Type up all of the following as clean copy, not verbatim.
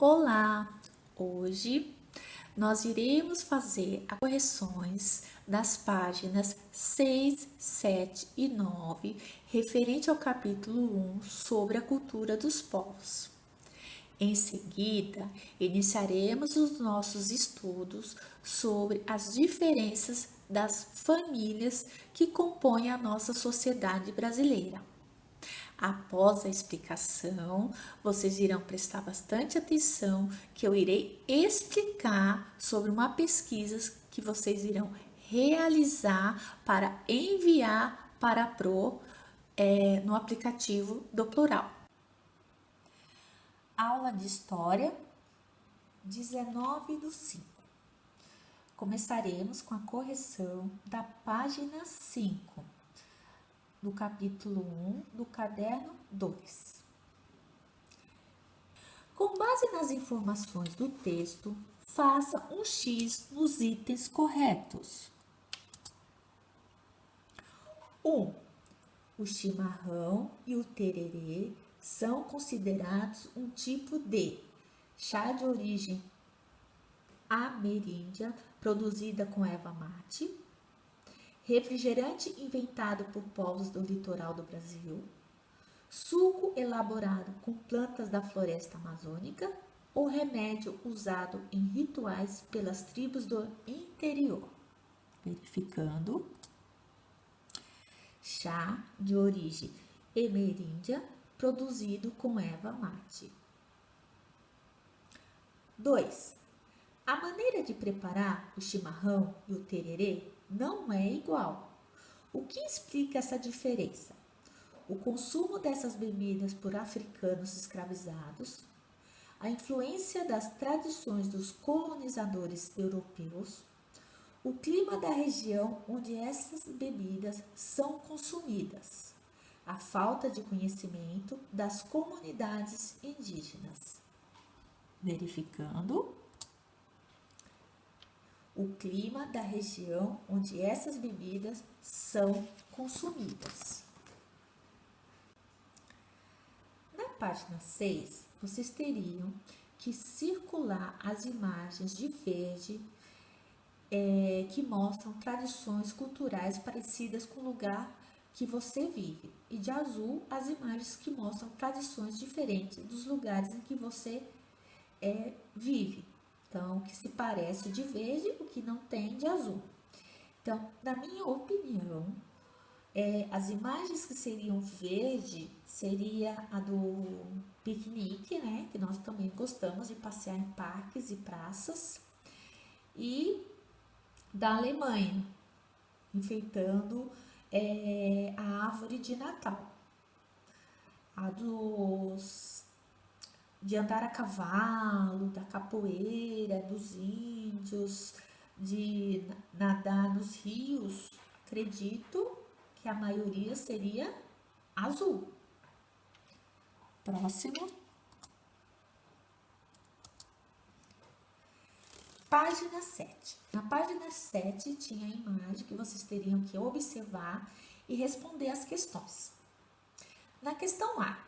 Olá! Hoje nós iremos fazer as correções das páginas 6, 7 e 9, referente ao capítulo 1 sobre a cultura dos povos. Em seguida, iniciaremos os nossos estudos sobre as diferenças das famílias que compõem a nossa sociedade brasileira. Após a explicação, vocês irão prestar bastante atenção que eu irei explicar sobre uma pesquisa que vocês irão realizar para enviar para a Pro no aplicativo do Plural. Aula de História 19/5. Começaremos com a correção da página 5. Do capítulo 1 do caderno 2. Com base nas informações do texto, faça um X nos itens corretos. 1. O chimarrão e o tererê são considerados um tipo de chá de origem ameríndia, produzida com erva mate, refrigerante inventado por povos do litoral do Brasil, suco elaborado com plantas da floresta amazônica ou remédio usado em rituais pelas tribos do interior. Verificando. Chá de origem ameríndia, produzido com erva mate. 2. A maneira de preparar o chimarrão e o tererê não é igual. O que explica essa diferença? O consumo dessas bebidas por africanos escravizados, a influência das tradições dos colonizadores europeus, o clima da região onde essas bebidas são consumidas, a falta de conhecimento das comunidades indígenas. Verificando. O clima da região onde essas bebidas são consumidas. Na página 6, vocês teriam que circular as imagens de verde que mostram tradições culturais parecidas com o lugar que você vive, e de azul as imagens que mostram tradições diferentes dos lugares em que você vive. Então, o que se parece de verde, o que não tem de azul. Então, na minha opinião, as imagens que seriam verde seria a do piquenique, né? Que nós também gostamos de passear em parques e praças. E da Alemanha, enfeitando a árvore de Natal. A de andar a cavalo, da capoeira, dos índios, de nadar nos rios, acredito que a maioria seria azul. Próximo. Página 7. Na página 7 tinha a imagem que vocês teriam que observar e responder as questões. Na questão A,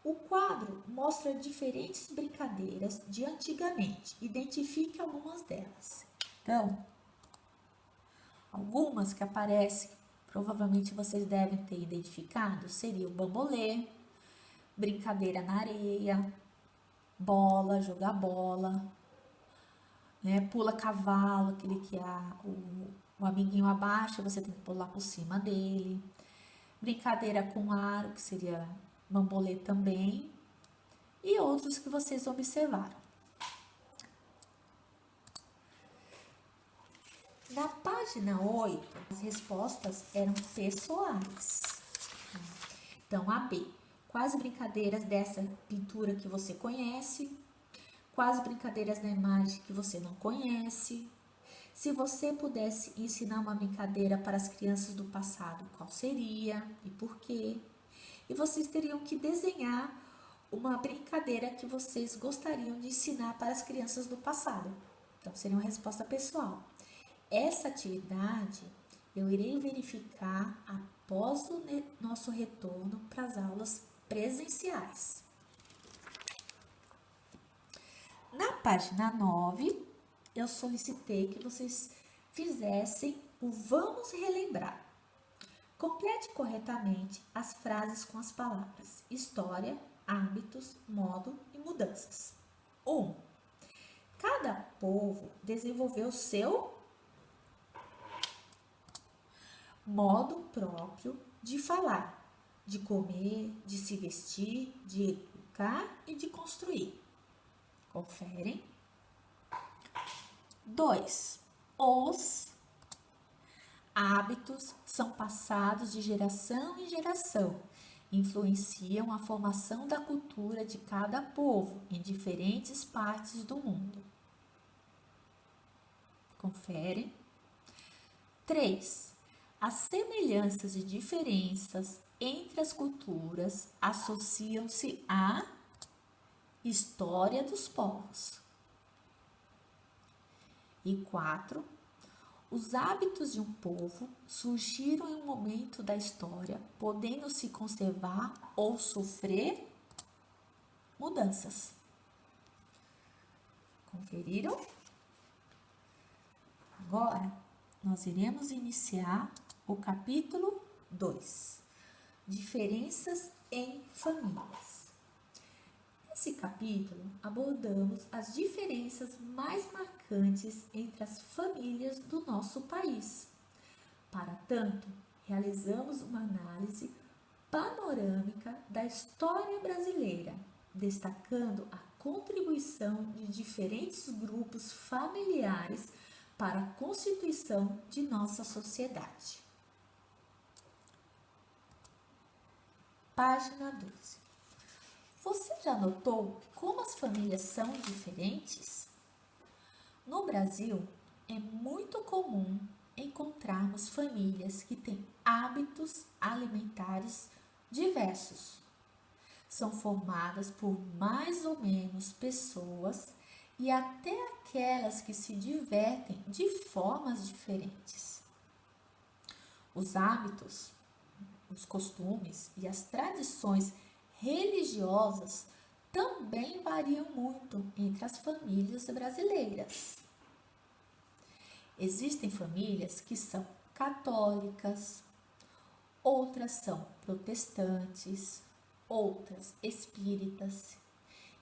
o quadro mostra diferentes brincadeiras de antigamente. Identifique algumas delas. Então, algumas que aparecem, provavelmente vocês devem ter identificado, seria o bambolê, brincadeira na areia, bola, jogar bola, né? Pula cavalo, aquele que o amiguinho abaixa, você tem que pular por cima dele. Brincadeira com aro, que seria bambolê também, e outros que vocês observaram. Na página 8, as respostas eram pessoais. Então, a B. Quais brincadeiras dessa pintura que você conhece? Quais brincadeiras da imagem que você não conhece? Se você pudesse ensinar uma brincadeira para as crianças do passado, qual seria e por quê? E vocês teriam que desenhar uma brincadeira que vocês gostariam de ensinar para as crianças do passado. Então, seria uma resposta pessoal. Essa atividade eu irei verificar após o nosso retorno para as aulas presenciais. Na página 9, eu solicitei que vocês fizessem o vamos relembrar. Complete corretamente as frases com as palavras história, hábitos, modo e mudanças. 1. Cada povo desenvolveu seu modo próprio de falar, de comer, de se vestir, de educar e de construir. Conferem. 2. Os hábitos são passados de geração em geração, influenciam a formação da cultura de cada povo em diferentes partes do mundo. Conferem. 3. As semelhanças e diferenças entre as culturas associam-se à história dos povos. E 4. Os hábitos de um povo surgiram em um momento da história, podendo se conservar ou sofrer mudanças. Conferiram? Agora, nós iremos iniciar o capítulo 2, Diferenças em Famílias. Nesse capítulo, abordamos as diferenças mais marcantes entre as famílias do nosso país. Para tanto, realizamos uma análise panorâmica da história brasileira, destacando a contribuição de diferentes grupos familiares para a constituição de nossa sociedade. Página 12. Você já notou como as famílias são diferentes? No Brasil, é muito comum encontrarmos famílias que têm hábitos alimentares diversos. São formadas por mais ou menos pessoas e até aquelas que se divertem de formas diferentes. Os hábitos, os costumes e as tradições religiosas também variam muito entre as famílias brasileiras. Existem famílias que são católicas, outras são protestantes, outras espíritas.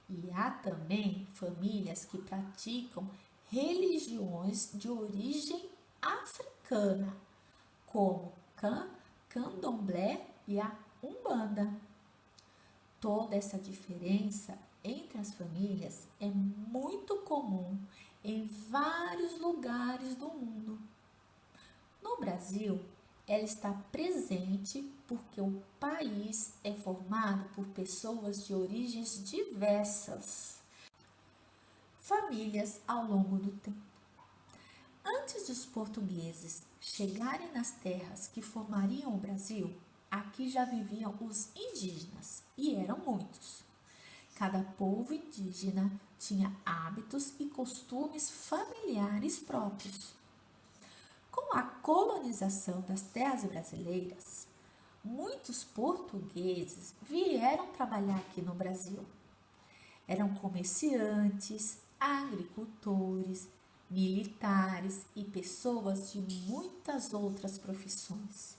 E há também famílias que praticam religiões de origem africana, como Candomblé e a Umbanda. Toda essa diferença entre as famílias é muito comum em vários lugares do mundo. No Brasil, ela está presente porque o país é formado por pessoas de origens diversas, famílias ao longo do tempo. Antes dos portugueses chegarem nas terras que formariam o Brasil, aqui já viviam os indígenas, e eram muitos. Cada povo indígena tinha hábitos e costumes familiares próprios. Com a colonização das terras brasileiras, muitos portugueses vieram trabalhar aqui no Brasil. Eram comerciantes, agricultores, militares e pessoas de muitas outras profissões.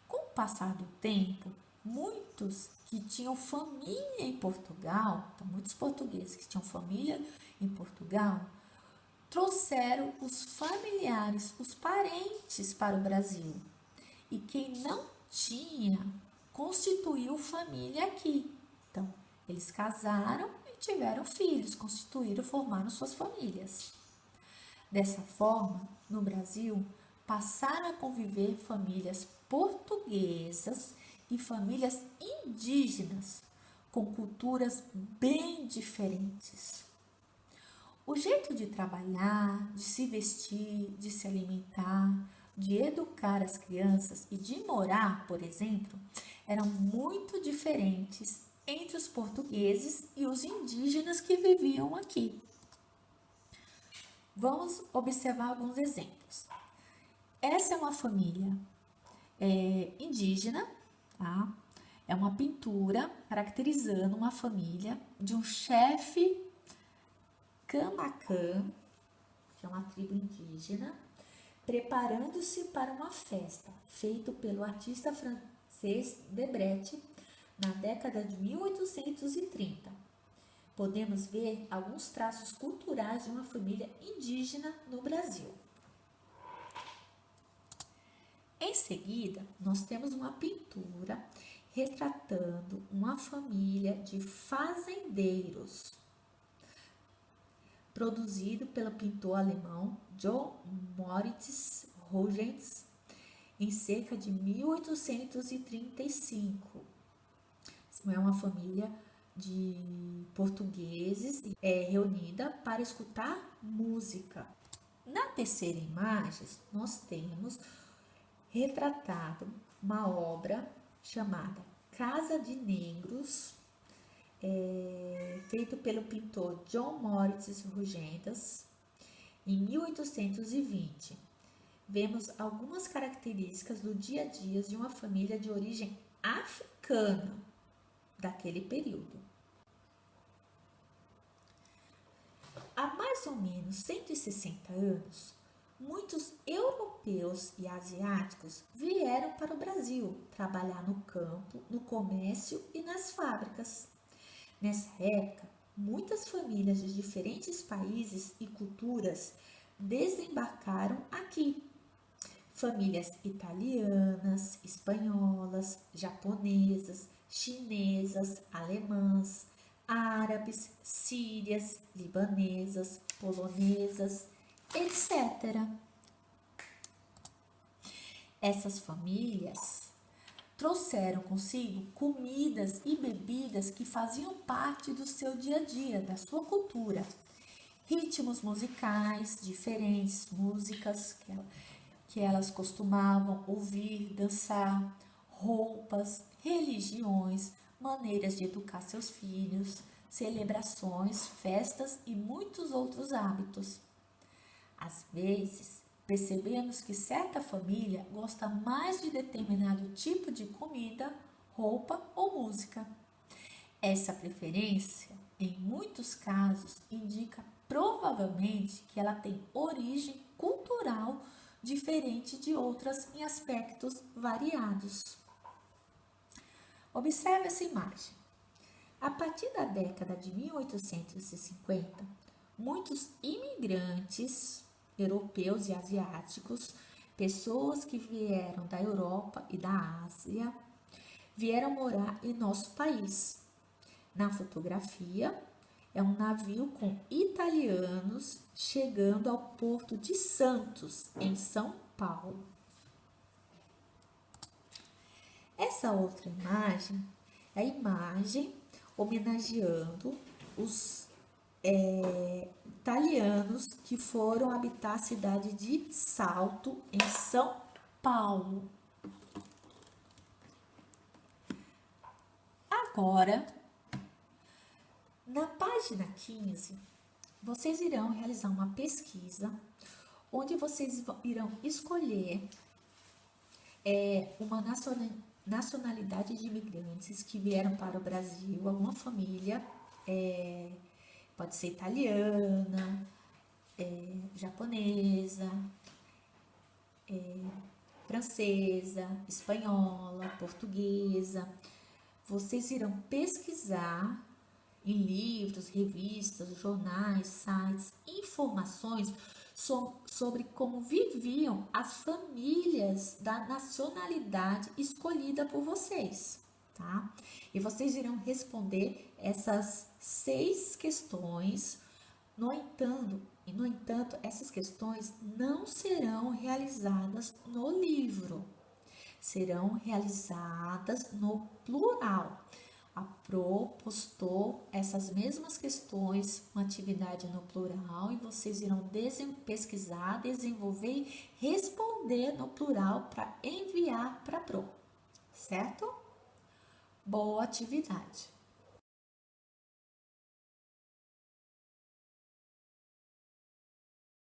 Com o passar do tempo, muitos que tinham família em Portugal, então muitos portugueses que tinham família em Portugal, trouxeram os familiares, os parentes para o Brasil. E quem não tinha, constituiu família aqui. Então, eles casaram e tiveram filhos, constituíram, formaram suas famílias. Dessa forma, no Brasil, passaram a conviver famílias portuguesas e famílias indígenas, com culturas bem diferentes. O jeito de trabalhar, de se vestir, de se alimentar, de educar as crianças e de morar, por exemplo, eram muito diferentes entre os portugueses e os indígenas que viviam aqui. Vamos observar alguns exemplos. Essa é uma família indígena, tá? É uma pintura caracterizando uma família de um chefe Camacan, que é uma tribo indígena, preparando-se para uma festa, feito pelo artista francês Debret na década de 1830. Podemos ver alguns traços culturais de uma família indígena no Brasil. Em seguida, nós temos uma pintura retratando uma família de fazendeiros, produzido pelo pintor alemão Johann Moritz Ruygens em cerca de 1835. É uma família de portugueses reunida para escutar música. Na terceira imagem, nós temos retratado uma obra chamada Casa de Negros, feito pelo pintor Johann Moritz Ruygens em 1820. Vemos algumas características do dia a dia de uma família de origem africana daquele período. Há mais ou menos 160 anos, muitos europeus e asiáticos vieram para o Brasil trabalhar no campo, no comércio e nas fábricas. Nessa época, muitas famílias de diferentes países e culturas desembarcaram aqui. Famílias italianas, espanholas, japonesas, chinesas, alemãs, árabes, sírias, libanesas, polonesas, etc. Essas famílias trouxeram consigo comidas e bebidas que faziam parte do seu dia a dia, da sua cultura. Ritmos musicais diferentes, músicas que elas costumavam ouvir, dançar, roupas, religiões, maneiras de educar seus filhos, celebrações, festas e muitos outros hábitos. Às vezes, percebemos que certa família gosta mais de determinado tipo de comida, roupa ou música. Essa preferência, em muitos casos, indica provavelmente que ela tem origem cultural diferente de outras em aspectos variados. Observe essa imagem. A partir da década de 1850, muitos imigrantes europeus e asiáticos, pessoas que vieram da Europa e da Ásia, vieram morar em nosso país. Na fotografia, é um navio com italianos chegando ao Porto de Santos, em São Paulo. Essa outra imagem é a imagem homenageando os italianos que foram habitar a cidade de Salto, em São Paulo. Agora, na página 15, vocês irão realizar uma pesquisa onde vocês irão escolher uma nacionalidade de imigrantes que vieram para o Brasil, alguma família, pode ser italiana, japonesa, francesa, espanhola, portuguesa. Vocês irão pesquisar em livros, revistas, jornais, sites, informações sobre como viviam as famílias da nacionalidade escolhida por vocês, tá? E vocês irão responder essas 6 questões. No entanto, essas questões não serão realizadas no livro, serão realizadas no plural. A Pro postou essas mesmas questões, uma atividade no plural, e vocês irão pesquisar, desenvolver e responder no plural para enviar para a Pro, certo? Boa atividade!